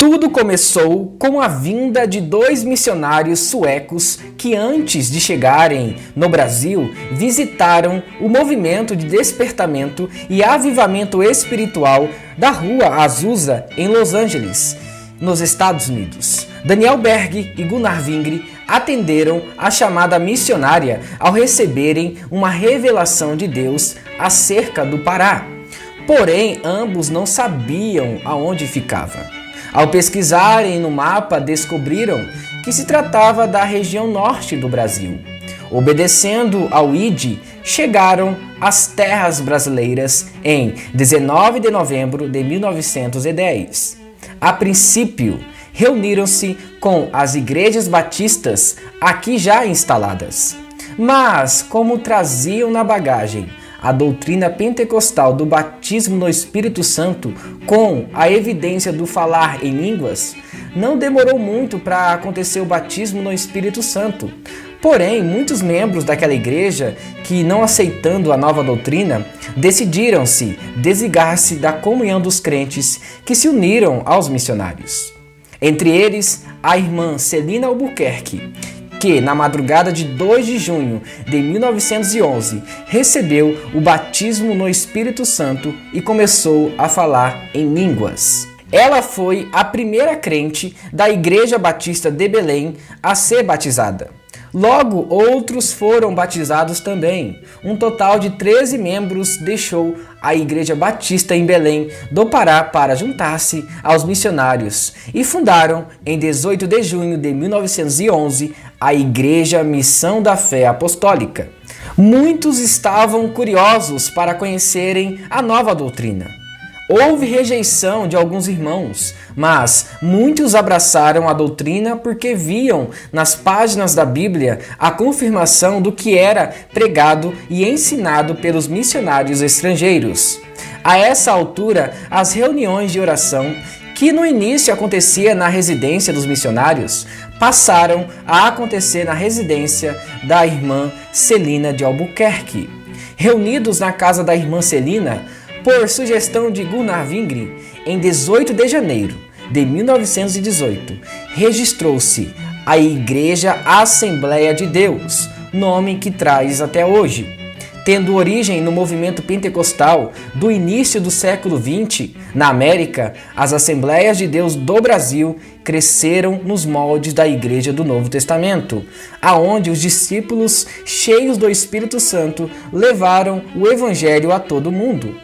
Tudo começou com a vinda de dois missionários suecos que, antes de chegarem no Brasil, visitaram o movimento de despertamento e avivamento espiritual da Rua Azusa, em Los Angeles, nos Estados Unidos. Daniel Berg e Gunnar Wingre atenderam a chamada missionária ao receberem uma revelação de Deus acerca do Pará. Porém, ambos não sabiam aonde ficava. Ao pesquisarem no mapa, descobriram que se tratava da região norte do Brasil. Obedecendo ao ID, chegaram às terras brasileiras em 19 de novembro de 1910. A princípio, reuniram-se com as igrejas batistas aqui já instaladas. Mas, como traziam na bagagem a doutrina pentecostal do batismo no Espírito Santo com a evidência do falar em línguas, não demorou muito para acontecer o batismo no Espírito Santo. Porém, muitos membros daquela igreja, que não aceitando a nova doutrina, decidiram-se desligar-se da comunhão dos crentes que se uniram aos missionários. Entre eles, a irmã Celina Albuquerque, que na madrugada de 2 de junho de 1911 recebeu o batismo no Espírito Santo e começou a falar em línguas. Ela foi a primeira crente da Igreja Batista de Belém a ser batizada. Logo, outros foram batizados também. Um total de 13 membros deixou a Igreja Batista em Belém do Pará para juntar-se aos missionários e fundaram, em 18 de junho de 1911, a Igreja Missão da Fé Apostólica. Muitos estavam curiosos para conhecerem a nova doutrina. Houve rejeição de alguns irmãos, mas muitos abraçaram a doutrina porque viam nas páginas da Bíblia a confirmação do que era pregado e ensinado pelos missionários estrangeiros. A essa altura, as reuniões de oração, que no início acontecia na residência dos missionários, passaram a acontecer na residência da irmã Celina de Albuquerque. Reunidos na casa da irmã Celina, por sugestão de Gunnar Wingre, em 18 de janeiro de 1918, registrou-se a Igreja Assembleia de Deus, nome que traz até hoje. Tendo origem no movimento pentecostal do início do século XX, na América, as Assembleias de Deus do Brasil cresceram nos moldes da Igreja do Novo Testamento, aonde os discípulos, cheios do Espírito Santo, levaram o Evangelho a todo mundo.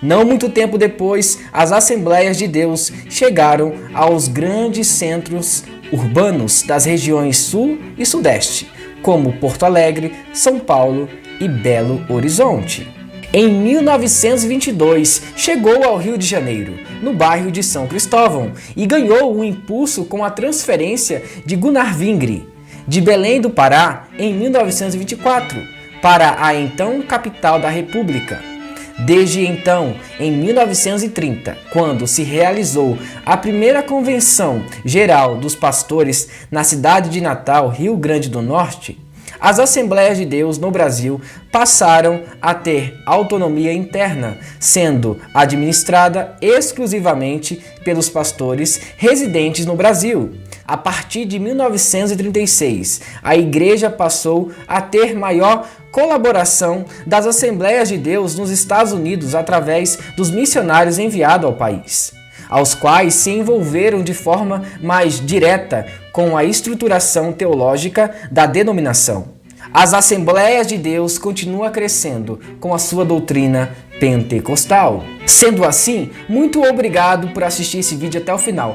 Não muito tempo depois, as Assembleias de Deus chegaram aos grandes centros urbanos das regiões Sul e Sudeste, como Porto Alegre, São Paulo e Belo Horizonte. Em 1922, chegou ao Rio de Janeiro, no bairro de São Cristóvão, e ganhou um impulso com a transferência de Gunnar Wingre, de Belém do Pará, em 1924, para a então capital da República. Desde então, em 1930, quando se realizou a primeira Convenção Geral dos Pastores na cidade de Natal, Rio Grande do Norte, as Assembleias de Deus no Brasil passaram a ter autonomia interna, sendo administrada exclusivamente pelos pastores residentes no Brasil. A partir de 1936, a Igreja passou a ter maior colaboração das Assembleias de Deus nos Estados Unidos através dos missionários enviados ao país, aos quais se envolveram de forma mais direta com a estruturação teológica da denominação. As Assembleias de Deus continuam crescendo com a sua doutrina pentecostal. Sendo assim, muito obrigado por assistir esse vídeo até o final.